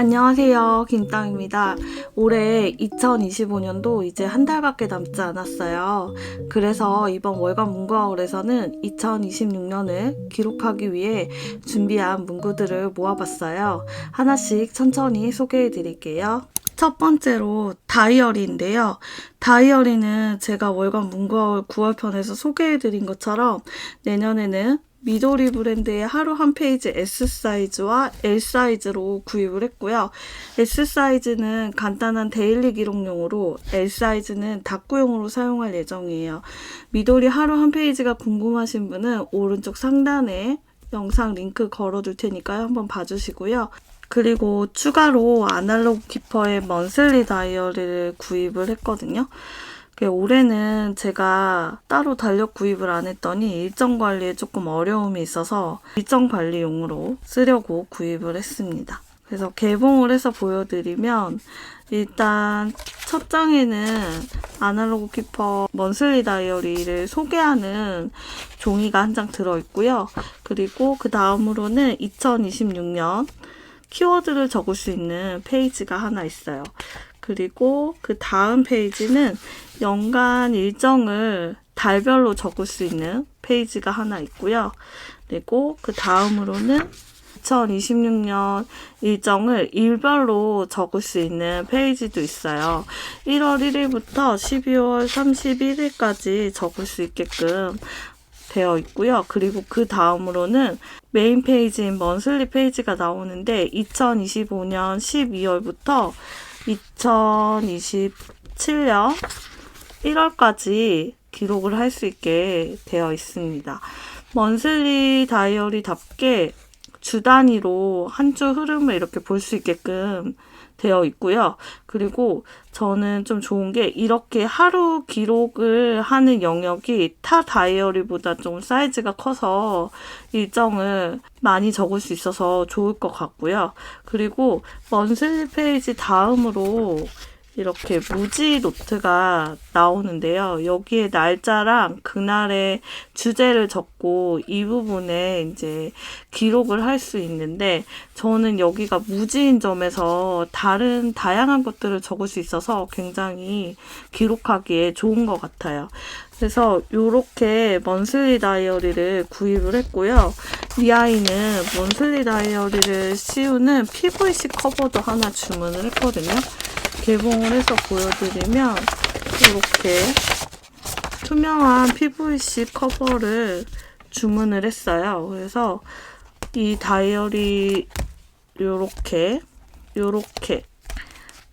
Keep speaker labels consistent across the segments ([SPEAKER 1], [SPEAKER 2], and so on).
[SPEAKER 1] 안녕하세요. 김땅입니다. 올해 2025년도 이제 한 달밖에 남지 않았어요. 그래서 이번 월간 문구아울에서는 2026년을 기록하기 위해 준비한 문구들을 모아봤어요. 하나씩 천천히 소개해 드릴게요. 첫 번째로 다이어리인데요. 다이어리는 제가 월간 문구아울 9월편에서 소개해드린 것처럼 내년에는 미도리 브랜드의 하루 한 페이지 S 사이즈와 L 사이즈로 구입을 했고요. S 사이즈는 간단한 데일리 기록용으로, L 사이즈는 다꾸용으로 사용할 예정이에요. 미도리 하루 한 페이지가 궁금하신 분은 오른쪽 상단에 영상 링크 걸어둘 테니까요. 한번 봐주시고요. 그리고 추가로 아날로그 키퍼의 먼슬리 다이어리를 구입을 했거든요. 올해는 제가 따로 달력 구입을 안 했더니 일정 관리에 조금 어려움이 있어서 일정 관리용으로 쓰려고 구입을 했습니다. 그래서 개봉을 해서 보여드리면 일단 첫 장에는 아날로그 키퍼 먼슬리 다이어리를 소개하는 종이가 한 장 들어있고요. 그리고 그 다음으로는 2026년 키워드를 적을 수 있는 페이지가 하나 있어요. 그리고 그 다음 페이지는 연간 일정을 달별로 적을 수 있는 페이지가 하나 있고요. 그리고 그 다음으로는 2026년 일정을 일별로 적을 수 있는 페이지도 있어요. 1월 1일부터 12월 31일까지 적을 수 있게끔 되어 있고요. 그리고 그 다음으로는 메인 페이지인 먼슬리 페이지가 나오는데 2025년 12월부터 2027년 1월까지 기록을 할 수 있게 되어 있습니다. 먼슬리 다이어리답게 주 단위로 한 주 흐름을 이렇게 볼 수 있게끔 되어 있고요. 그리고 저는 좀 좋은 게 이렇게 하루 기록을 하는 영역이 타 다이어리보다 좀 사이즈가 커서 일정을 많이 적을 수 있어서 좋을 것 같고요. 그리고 먼슬리 페이지 다음으로 이렇게 무지 노트가 나오는데요. 여기에 날짜랑 그날의 주제를 적고 이 부분에 이제 기록을 할 수 있는데 저는 여기가 무지인 점에서 다양한 것들을 적을 수 있어서 굉장히 기록하기에 좋은 것 같아요. 그래서 이렇게 먼슬리 다이어리를 구입을 했고요. 이 아이는 먼슬리 다이어리를 씌우는 PVC 커버도 하나 주문을 했거든요. 개봉을 해서 보여드리면 이렇게 투명한 PVC 커버를 주문을 했어요. 그래서 이 다이어리 요렇게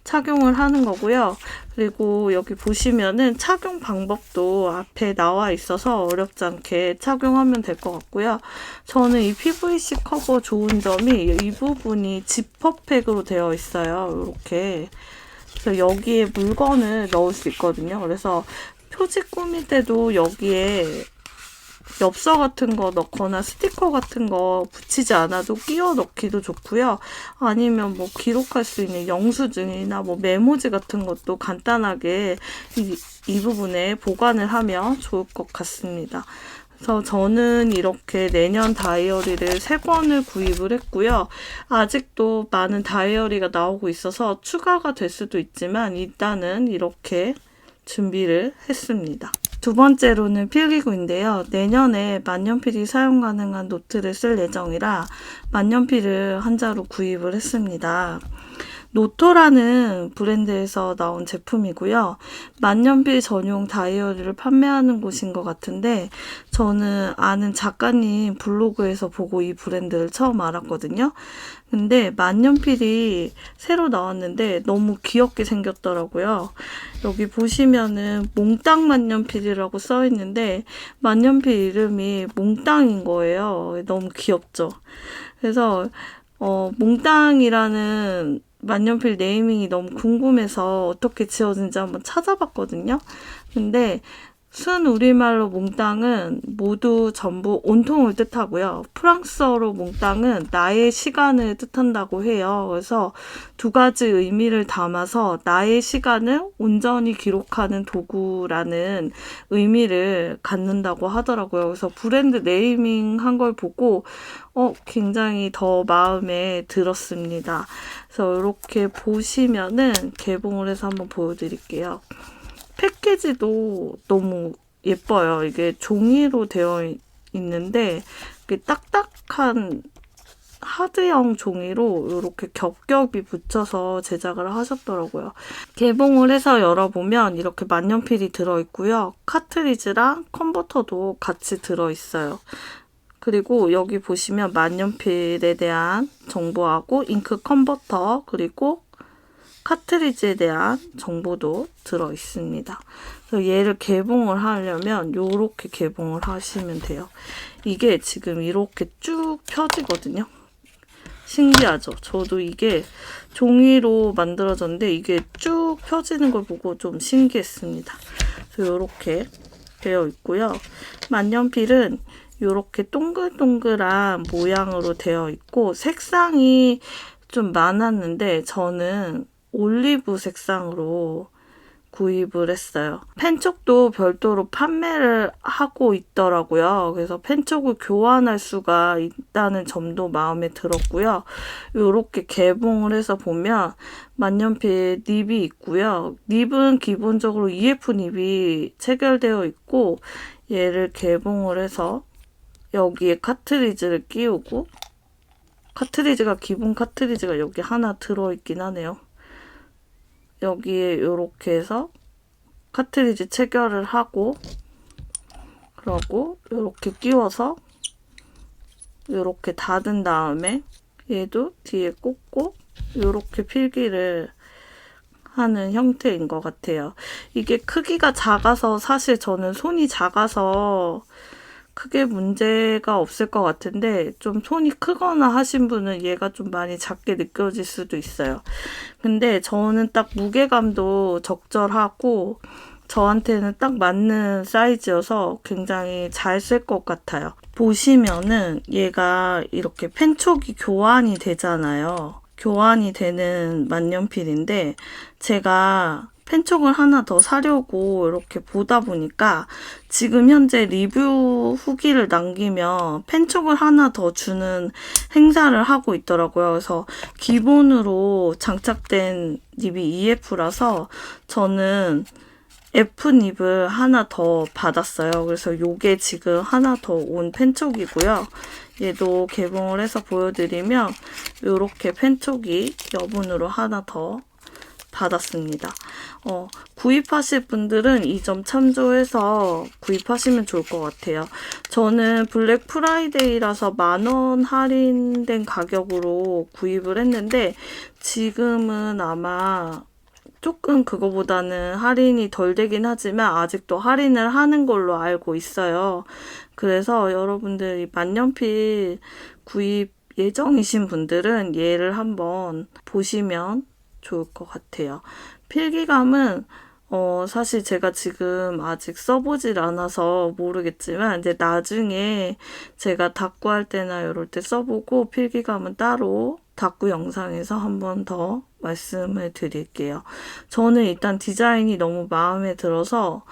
[SPEAKER 1] 착용을 하는 거고요. 그리고 여기 보시면은 착용 방법도 앞에 나와 있어서 어렵지 않게 착용하면 될 것 같고요. 저는 이 PVC 커버 좋은 점이 이 부분이 지퍼백으로 되어 있어요. 이렇게. 그래서 여기에 물건을 넣을 수 있거든요. 그래서 표지 꾸밀 때도 여기에 엽서 같은 거 넣거나 스티커 같은 거 붙이지 않아도 끼워 넣기도 좋고요. 아니면 뭐 기록할 수 있는 영수증이나 뭐 메모지 같은 것도 간단하게 이 부분에 보관을 하면 좋을 것 같습니다. 그래서 저는 이렇게 내년 다이어리를 3권을 구입을 했고요. 아직도 많은 다이어리가 나오고 있어서 추가가 될 수도 있지만 일단은 이렇게 준비를 했습니다. 두 번째로는 필기구인데요. 내년에 만년필이 사용 가능한 노트를 쓸 예정이라 만년필을 한 자루 구입을 했습니다. 노토라는 브랜드에서 나온 제품이고요. 만년필 전용 다이어리를 판매하는 곳인 것 같은데 저는 아는 작가님 블로그에서 보고 이 브랜드를 처음 알았거든요. 근데 만년필이 새로 나왔는데 너무 귀엽게 생겼더라고요. 여기 보시면은 몽땅 만년필이라고 써 있는데 만년필 이름이 몽땅인 거예요. 너무 귀엽죠? 그래서 몽땅이라는 만년필 네이밍이 너무 궁금해서 어떻게 지어진지 한번 찾아봤거든요. 근데 순우리말로 몽땅은 모두 전부 온통을 뜻하고요. 프랑스어로 몽땅은 나의 시간을 뜻한다고 해요. 그래서 두 가지 의미를 담아서 나의 시간을 온전히 기록하는 도구라는 의미를 갖는다고 하더라고요. 그래서 브랜드 네이밍 한 걸 보고 굉장히 더 마음에 들었습니다. 그래서 이렇게 보시면은 개봉을 해서 한번 보여드릴게요. 패키지도 너무 예뻐요. 이게 종이로 되어 있는데 이게 딱딱한 하드형 종이로 이렇게 겹겹이 붙여서 제작을 하셨더라고요. 개봉을 해서 열어보면 이렇게 만년필이 들어있고요. 카트리지랑 컨버터도 같이 들어있어요. 그리고 여기 보시면 만년필에 대한 정보하고 잉크 컨버터 그리고 카트리지에 대한 정보도 들어있습니다. 그래서 얘를 개봉을 하려면 이렇게 개봉을 하시면 돼요. 이게 지금 이렇게 쭉 펴지거든요. 신기하죠? 저도 이게 종이로 만들어졌는데 이게 쭉 펴지는 걸 보고 좀 신기했습니다. 그래서 이렇게 되어 있고요. 만년필은 이렇게 동글동글한 모양으로 되어 있고 색상이 좀 많았는데 저는 올리브 색상으로 구입을 했어요. 펜촉도 별도로 판매를 하고 있더라고요. 그래서 펜촉을 교환할 수가 있다는 점도 마음에 들었고요. 이렇게 개봉을 해서 보면 만년필 닙이 있고요. 닙은 기본적으로 EF 닙이 체결되어 있고 얘를 개봉을 해서 여기에 카트리지를 끼우고 카트리지가 기본 카트리지가 여기 하나 들어있긴 하네요. 여기에 이렇게 해서 카트리지 체결을 하고 그러고 이렇게 끼워서 이렇게 닫은 다음에 얘도 뒤에 꽂고 이렇게 필기를 하는 형태인 것 같아요. 이게 크기가 작아서 사실 저는 손이 작아서 크게 문제가 없을 것 같은데 좀 손이 크거나 하신 분은 얘가 좀 많이 작게 느껴질 수도 있어요. 근데 저는 딱 무게감도 적절하고 저한테는 딱 맞는 사이즈여서 굉장히 잘 쓸 것 같아요. 보시면은 얘가 이렇게 펜촉이 교환이 되잖아요. 교환이 되는 만년필인데 제가 펜촉을 하나 더 사려고 이렇게 보다 보니까 지금 현재 리뷰 후기를 남기면 펜촉을 하나 더 주는 행사를 하고 있더라고요. 그래서 기본으로 장착된 닙이 EF라서 저는 F 닙을 하나 더 받았어요. 그래서 요게 지금 하나 더 온 펜촉이고요. 얘도 개봉을 해서 보여드리면 이렇게 펜촉이 여분으로 하나 더 받았습니다. 구입하실 분들은 이 점 참조해서 구입하시면 좋을 것 같아요. 저는 블랙 프라이데이라서 10,000원 할인된 가격으로 구입을 했는데 지금은 아마 조금 그거보다는 할인이 덜 되긴 하지만 아직도 할인을 하는 걸로 알고 있어요. 그래서 여러분들이 만년필 구입 예정이신 분들은 얘를 한번 보시면 좋을 것 같아요. 필기감은 사실 제가 지금 아직 써보질 않아서 모르겠지만 이제 나중에 제가 닦고 할 때나 이럴 때 써보고 필기감은 따로 닦고 영상에서 한번 더 말씀을 드릴게요. 저는 일단 디자인이 너무 마음에 들어서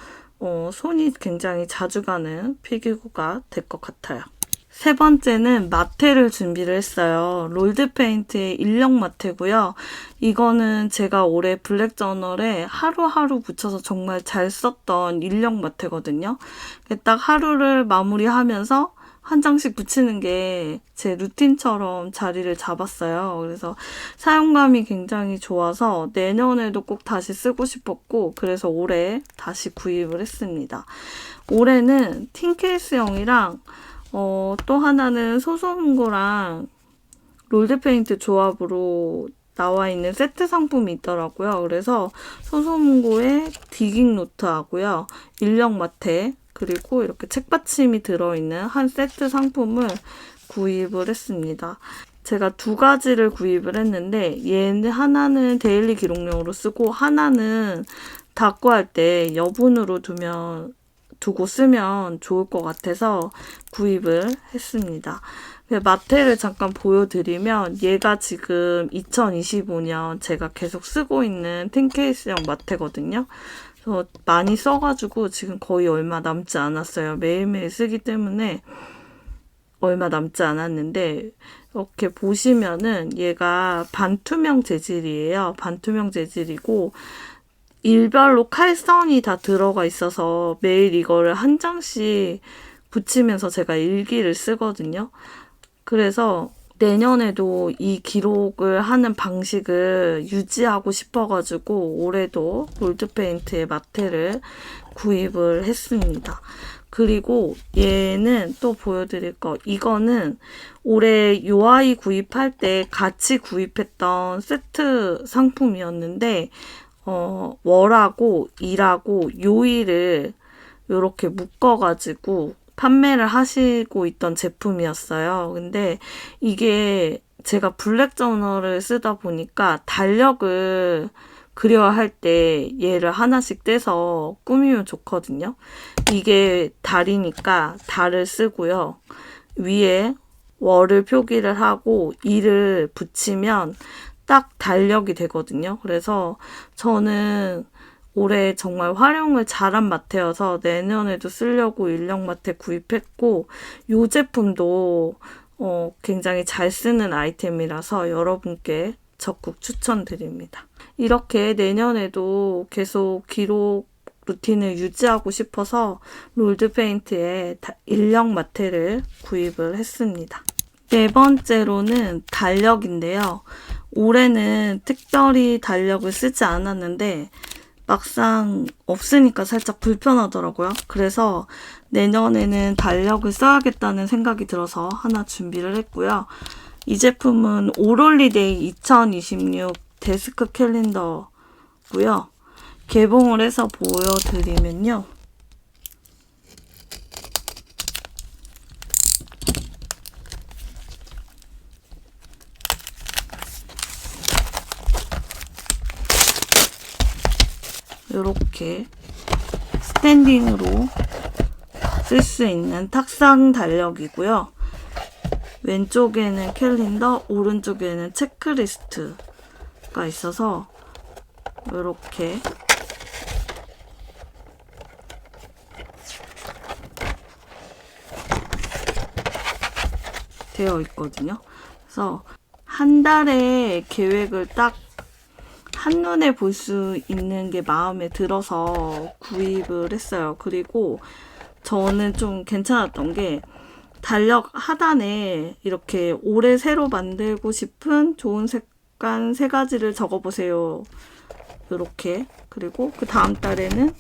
[SPEAKER 1] 손이 굉장히 자주 가는 필기구가 될 것 같아요. 세 번째는 마테를 준비를 했어요. 롤드 페인트의 인력 마테고요. 이거는 제가 올해 블랙 저널에 하루하루 붙여서 정말 잘 썼던 인력 마테거든요. 딱 하루를 마무리하면서 한 장씩 붙이는 게 제 루틴처럼 자리를 잡았어요. 그래서 사용감이 굉장히 좋아서 내년에도 꼭 다시 쓰고 싶었고 그래서 올해 다시 구입을 했습니다. 올해는 틴케이스형이랑 또 하나는 소소문고랑 롤드페인트 조합으로 나와 있는 세트 상품이 있더라고요. 그래서 소소문고의 디깅 노트하고요. 인력 마테 그리고 이렇게 책받침이 들어있는 한 세트 상품을 구입을 했습니다. 제가 두 가지를 구입을 했는데 얘는 하나는 데일리 기록용으로 쓰고 하나는 닦고 할 때 여분으로 두면 두고 쓰면 좋을 것 같아서 구입을 했습니다. 마테를 잠깐 보여드리면 얘가 지금 2025년 제가 계속 쓰고 있는 틴케이스형 마테거든요. 그래서 많이 써가지고 지금 거의 얼마 남지 않았어요. 매일매일 쓰기 때문에 얼마 남지 않았는데 이렇게 보시면은 얘가 반투명 재질이에요. 반투명 재질이고 일별로 칼선이 다 들어가 있어서 매일 이거를 한 장씩 붙이면서 제가 일기를 쓰거든요. 그래서 내년에도 이 기록을 하는 방식을 유지하고 싶어가지고 올해도 롤드페인트의 마테를 구입을 했습니다. 그리고 얘는 또 보여드릴 거, 이거는 올해 UI 구입할 때 같이 구입했던 세트 상품이었는데 월하고 일하고 요일을 이렇게 묶어가지고 판매를 하시고 있던 제품이었어요. 근데 이게 제가 블랙 저널을 쓰다 보니까 달력을 그려야 할 때 얘를 하나씩 떼서 꾸미면 좋거든요. 이게 달이니까 달을 쓰고요. 위에 월을 표기를 하고 일을 붙이면 딱 달력이 되거든요. 그래서 저는 올해 정말 활용을 잘한 마테여서 내년에도 쓰려고 일령 마테 구입했고 이 제품도 굉장히 잘 쓰는 아이템이라서 여러분께 적극 추천드립니다. 이렇게 내년에도 계속 기록 루틴을 유지하고 싶어서 롤드페인트의 일령 마테를 구입을 했습니다. 네 번째로는 달력인데요. 올해는 특별히 달력을 쓰지 않았는데 막상 없으니까 살짝 불편하더라고요. 그래서 내년에는 달력을 써야겠다는 생각이 들어서 하나 준비를 했고요. 이 제품은 올홀리데이 2026 데스크 캘린더고요. 개봉을 해서 보여드리면요. 이렇게 스탠딩으로 쓸 수 있는 탁상 달력이고요. 왼쪽에는 캘린더, 오른쪽에는 체크리스트가 있어서 이렇게 되어 있거든요. 그래서 한 달의 계획을 딱 한눈에 볼 수 있는 게 마음에 들어서 구입을 했어요. 그리고 저는 좀 괜찮았던 게 달력 하단에 이렇게 올해 새로 만들고 싶은 좋은 습관 3가지를 적어보세요. 이렇게. 그리고 그 다음 달에는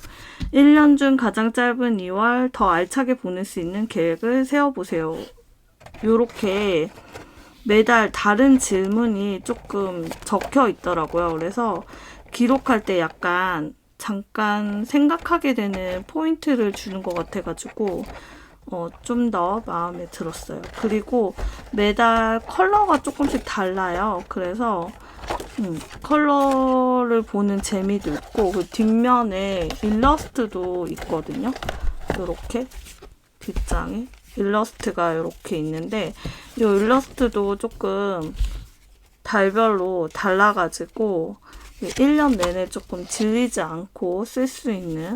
[SPEAKER 1] 1년 중 가장 짧은 2월 더 알차게 보낼 수 있는 계획을 세워보세요. 이렇게 매달 다른 질문이 조금 적혀 있더라고요. 그래서 기록할 때 약간 잠깐 생각하게 되는 포인트를 주는 것 같아가지고 좀 더 마음에 들었어요. 그리고 매달 컬러가 조금씩 달라요. 그래서 컬러를 보는 재미도 있고 그 뒷면에 일러스트도 있거든요. 이렇게 뒷장에 일러스트가 이렇게 있는데 이 일러스트도 조금 달별로 달라가지고 1년 내내 조금 질리지 않고 쓸 수 있는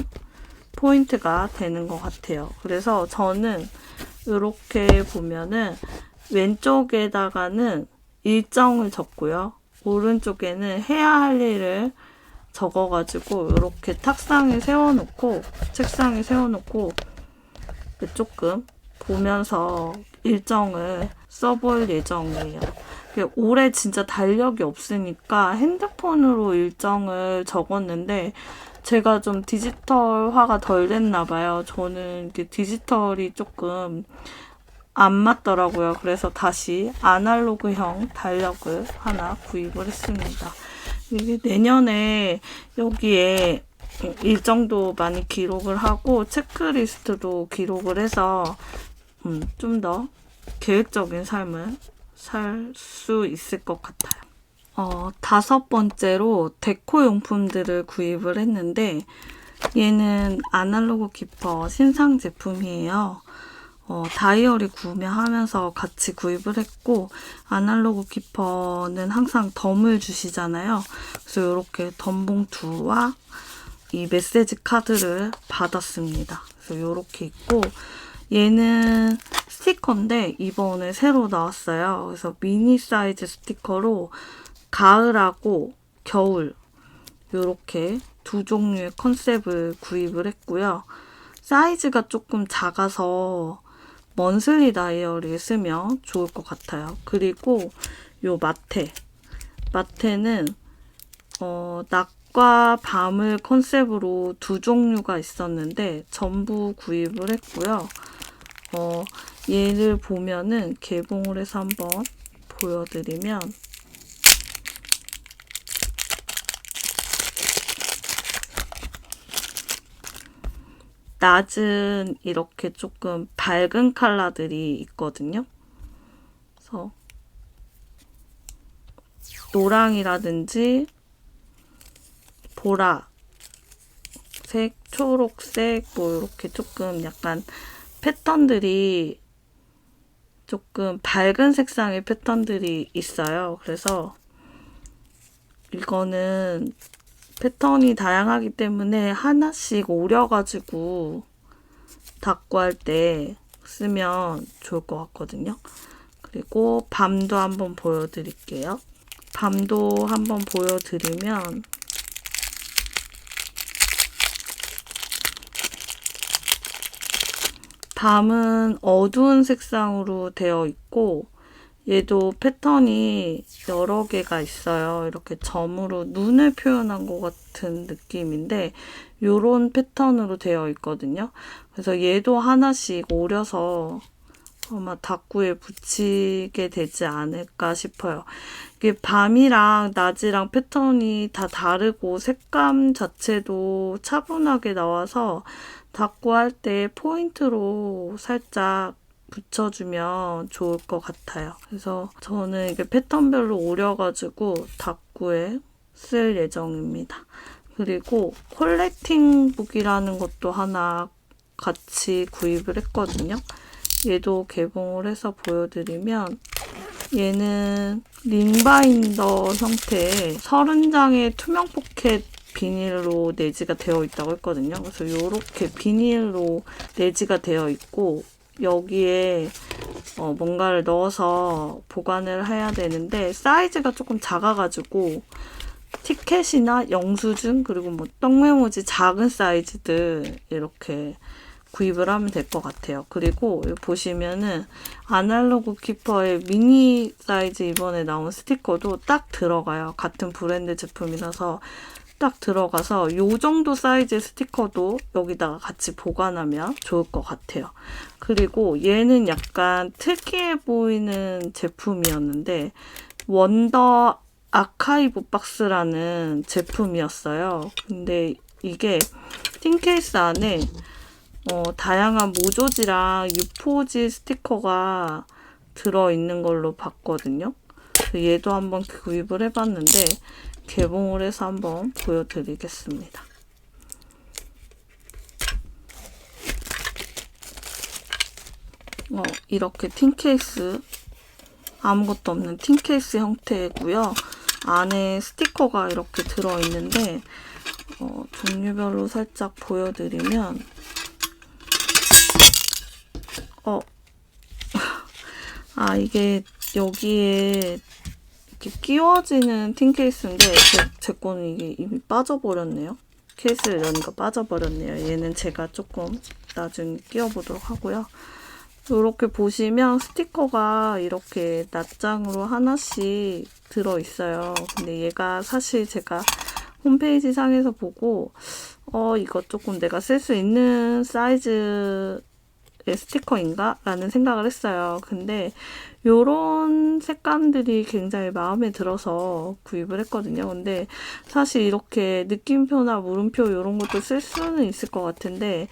[SPEAKER 1] 포인트가 되는 것 같아요. 그래서 저는 이렇게 보면은 왼쪽에다가는 일정을 적고요. 오른쪽에는 해야 할 일을 적어가지고 이렇게 탁상에 세워놓고 책상에 세워놓고 조금 보면서 일정을 써볼 예정이에요. 올해 진짜 달력이 없으니까 핸드폰으로 일정을 적었는데 제가 좀 디지털화가 덜 됐나 봐요. 저는 디지털이 조금 안 맞더라고요. 그래서 다시 아날로그형 달력을 하나 구입을 했습니다. 이게 내년에 여기에 일정도 많이 기록을 하고 체크리스트도 기록을 해서 좀 더 계획적인 삶을 살 수 있을 것 같아요. 5번째로 데코 용품들을 구입을 했는데 얘는 아날로그 키퍼 신상 제품이에요. 다이어리 구매하면서 같이 구입을 했고, 아날로그 키퍼는 항상 덤을 주시잖아요. 그래서 이렇게 덤 봉투와 이 메시지 카드를 받았습니다. 그래서 이렇게 있고, 얘는 스티커인데 이번에 새로 나왔어요. 그래서 미니 사이즈 스티커로 가을하고 겨울 이렇게 두 종류의 컨셉을 구입을 했고요. 사이즈가 조금 작아서 먼슬리 다이어리에 쓰면 좋을 것 같아요. 그리고 요 마테는 낮과 밤을 컨셉으로 두 종류가 있었는데 전부 구입을 했고요. 얘를 보면은 개봉을 해서 한번 보여드리면 낮은 이렇게 조금 밝은 컬러들이 있거든요. 그래서 노랑이라든지 보라색, 초록색 뭐 이렇게 조금 약간 패턴들이 조금 밝은 색상의 패턴들이 있어요. 그래서 이거는 패턴이 다양하기 때문에 하나씩 오려가지고 닦고 할 때 쓰면 좋을 것 같거든요. 그리고 밤도 한번 보여드릴게요. 밤도 한번 보여드리면 밤은 어두운 색상으로 되어 있고 얘도 패턴이 여러 개가 있어요. 이렇게 점으로 눈을 표현한 것 같은 느낌인데 요런 패턴으로 되어 있거든요. 그래서 얘도 하나씩 오려서 아마 다꾸에 붙이게 되지 않을까 싶어요. 이게 밤이랑 낮이랑 패턴이 다 다르고 색감 자체도 차분하게 나와서 다꾸 할 때 포인트로 살짝 붙여주면 좋을 것 같아요. 그래서 저는 이게 패턴별로 오려가지고 다꾸에 쓸 예정입니다. 그리고 콜렉팅북이라는 것도 하나 같이 구입을 했거든요. 얘도 개봉을 해서 보여드리면 얘는 링바인더 형태의 30장의 투명 포켓 비닐로 내지가 되어 있다고 했거든요. 그래서 이렇게 비닐로 내지가 되어 있고 여기에 뭔가를 넣어서 보관을 해야 되는데 사이즈가 조금 작아가지고 티켓이나 영수증 그리고 뭐 떡메모지 작은 사이즈들 이렇게 구입을 하면 될 것 같아요. 그리고 여기 보시면은 아날로그 키퍼의 미니 사이즈 이번에 나온 스티커도 딱 들어가요. 같은 브랜드 제품이라서 딱 들어가서 요 정도 사이즈의 스티커도 여기다가 같이 보관하면 좋을 것 같아요. 그리고 얘는 약간 특이해 보이는 제품이었는데 원더 아카이브 박스라는 제품이었어요. 근데 이게 틴 케이스 안에 다양한 모조지랑 유포지 스티커가 들어있는 걸로 봤거든요. 얘도 한번 구입을 해봤는데 개봉을 해서 한번 보여드리겠습니다. 이렇게 틴케이스, 아무것도 없는 틴케이스 형태고요. 안에 스티커가 이렇게 들어있는데 종류별로 살짝 보여드리면 이게 여기에 이렇게 끼워지는 틴 케이스인데 제 거는 이게 이미 빠져버렸네요. 케이스를 여니까 빠져버렸네요. 얘는 제가 조금 나중에 끼워보도록 하고요. 이렇게 보시면 스티커가 이렇게 낱장으로 하나씩 들어있어요. 근데 얘가 사실 제가 홈페이지 상에서 보고 이거 조금 내가 쓸 수 있는 사이즈의 스티커인가? 라는 생각을 했어요. 근데 요런 색감들이 굉장히 마음에 들어서 구입을 했거든요. 근데 사실 이렇게 느낌표나 물음표 이런 것도 쓸 수는 있을 것 같은데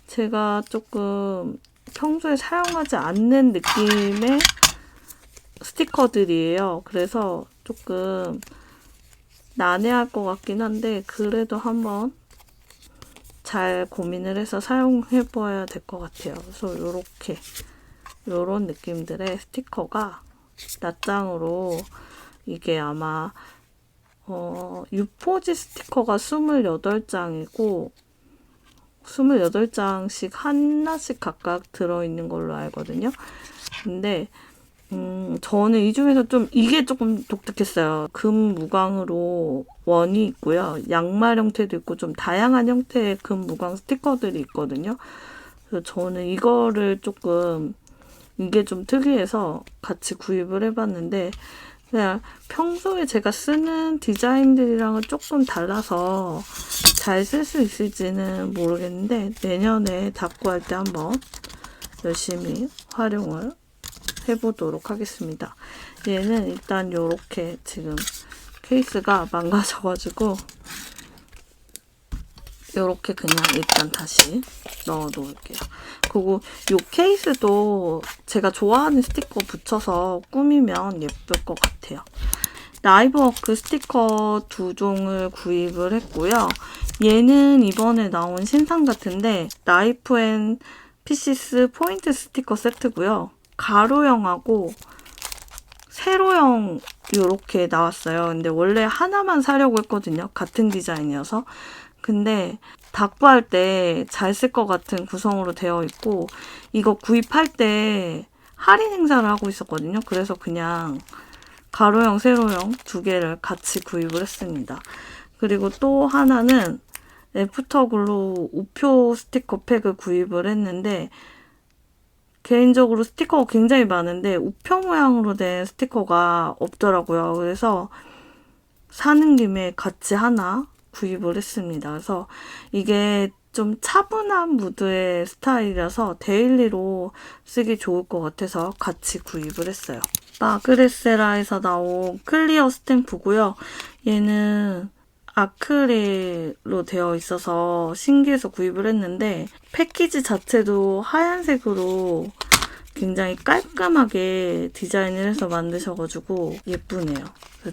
[SPEAKER 1] 제가 조금 평소에 사용하지 않는 느낌의 스티커들이에요. 그래서 조금 난해할 것 같긴 한데 그래도 한번 잘 고민을 해서 사용해 봐야 될 것 같아요. 그래서 요런 느낌들의 스티커가 낱장으로 이게 아마 유포지 스티커가 28장이고 28장씩 하나씩 각각 들어있는 걸로 알거든요. 근데 저는 이 중에서 좀 이게 조금 독특했어요. 금 무광으로 원이 있고요. 양말 형태도 있고 좀 다양한 형태의 금 무광 스티커들이 있거든요. 그래서 저는 이거를 조금 이게 좀 특이해서 같이 구입을 해봤는데 그냥 평소에 제가 쓰는 디자인들이랑은 조금 달라서 잘 쓸 수 있을지는 모르겠는데 내년에 닦고 할 때 한번 열심히 활용을 해보도록 하겠습니다. 얘는 일단 요렇게 지금 케이스가 망가져가지고 요렇게 그냥 일단 다시 넣어 놓을게요. 그리고 요 케이스도 제가 좋아하는 스티커 붙여서 꾸미면 예쁠 것 같아요. 라이브워크 스티커 2종을 구입을 했고요. 얘는 이번에 나온 신상 같은데 라이프 앤 피시스 포인트 스티커 세트고요. 가로형하고 세로형 이렇게 나왔어요. 근데 원래 하나만 사려고 했거든요. 같은 디자인이어서. 근데 닦고할 때 잘 쓸 것 같은 구성으로 되어 있고 이거 구입할 때 할인 행사를 하고 있었거든요. 그래서 그냥 가로형, 세로형 두 개를 같이 구입을 했습니다. 그리고 또 하나는 애프터글로우 우표 스티커 팩을 구입을 했는데 개인적으로 스티커가 굉장히 많은데 우표 모양으로 된 스티커가 없더라고요. 그래서 사는 김에 같이 하나 구입을 했습니다. 그래서 이게 좀 차분한 무드의 스타일이라서 데일리로 쓰기 좋을 것 같아서 같이 구입을 했어요. 마그레세라에서 나온 클리어 스탬프고요. 얘는 아크릴로 되어 있어서 신기해서 구입을 했는데 패키지 자체도 하얀색으로 굉장히 깔끔하게 디자인을 해서 만드셔가지고 예쁘네요.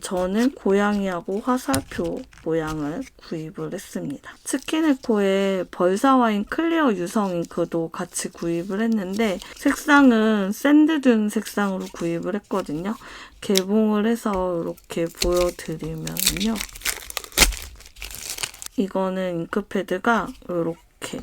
[SPEAKER 1] 저는 고양이하고 화살표 모양을 구입을 했습니다. 스키네코의 벌사와인 클리어 유성 잉크도 같이 구입을 했는데 색상은 샌드듄 색상으로 구입을 했거든요. 개봉을 해서 이렇게 보여드리면요. 이거는 잉크패드가 이렇게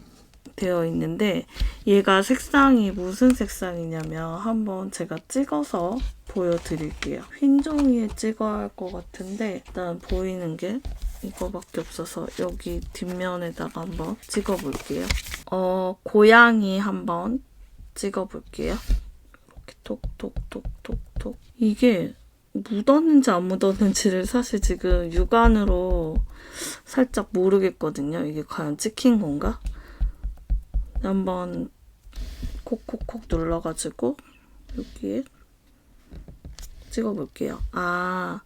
[SPEAKER 1] 되어 있는데 얘가 색상이 무슨 색상이냐면 한번 제가 찍어서 보여드릴게요. 흰 종이에 찍어야 할 것 같은데 일단 보이는 게 이거밖에 없어서 여기 뒷면에다가 한번 찍어볼게요. 고양이 한번 찍어볼게요. 이렇게 톡톡톡톡톡. 이게 묻었는지 안 묻었는지를 사실 지금 육안으로 살짝 모르겠거든요. 이게 과연 찍힌 건가? 한번 콕콕콕 눌러가지고 여기에 찍어볼게요. 아,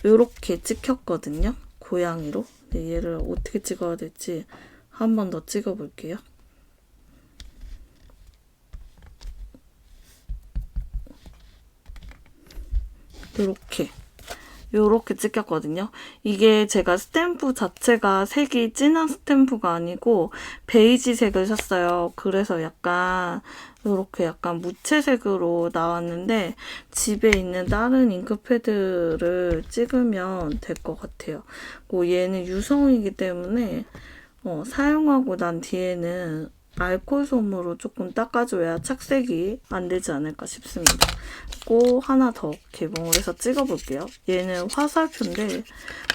[SPEAKER 1] 요렇게 찍혔거든요. 고양이로. 근데 얘를 어떻게 찍어야 될지 한 번 더 찍어볼게요. 요렇게 찍혔거든요. 이게 제가 스탬프 자체가 색이 진한 스탬프가 아니고 베이지색을 샀어요. 그래서 약간 요렇게 약간 무채색으로 나왔는데 집에 있는 다른 잉크패드를 찍으면 될 것 같아요. 얘는 유성이기 때문에 사용하고 난 뒤에는 알코올 솜으로 조금 닦아줘야 착색이 안 되지 않을까 싶습니다. 하나 더 개봉을 해서 찍어볼게요. 얘는 화살표인데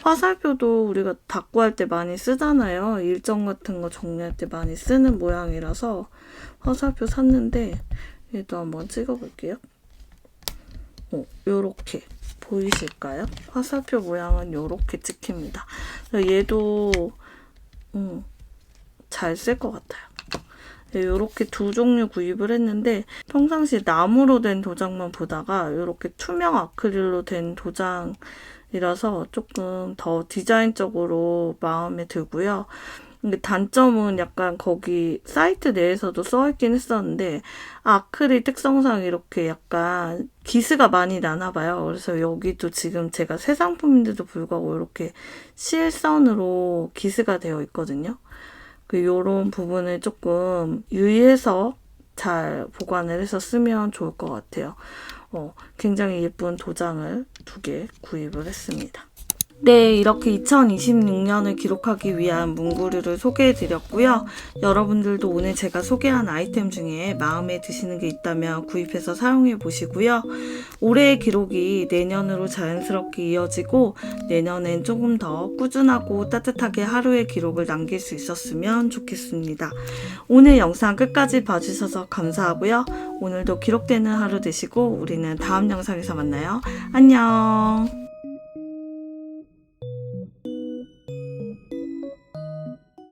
[SPEAKER 1] 화살표도 우리가 닦고 할 때 많이 쓰잖아요. 일정 같은 거 정리할 때 많이 쓰는 모양이라서 화살표 샀는데 얘도 한번 찍어볼게요. 요렇게 보이실까요? 화살표 모양은 요렇게 찍힙니다. 얘도 잘 쓸 것 같아요. 이렇게 두 종류 구입을 했는데 평상시 나무로 된 도장만 보다가 이렇게 투명 아크릴로 된 도장이라서 조금 더 디자인적으로 마음에 들고요. 근데 단점은 약간 거기 사이트 내에서도 써있긴 했었는데 아크릴 특성상 이렇게 약간 기스가 많이 나나 봐요. 그래서 여기도 지금 제가 새 상품인데도 불구하고 이렇게 실선으로 기스가 되어 있거든요. 요런 부분을 조금 유의해서 잘 보관을 해서 쓰면 좋을 것 같아요. 굉장히 예쁜 도장을 2개 구입을 했습니다. 네, 이렇게 2026년을 기록하기 위한 문구류를 소개해 드렸고요. 여러분들도 오늘 제가 소개한 아이템 중에 마음에 드시는 게 있다면 구입해서 사용해 보시고요. 올해의 기록이 내년으로 자연스럽게 이어지고 내년엔 조금 더 꾸준하고 따뜻하게 하루의 기록을 남길 수 있었으면 좋겠습니다. 오늘 영상 끝까지 봐주셔서 감사하고요. 오늘도 기록되는 하루 되시고 우리는 다음 영상에서 만나요. 안녕.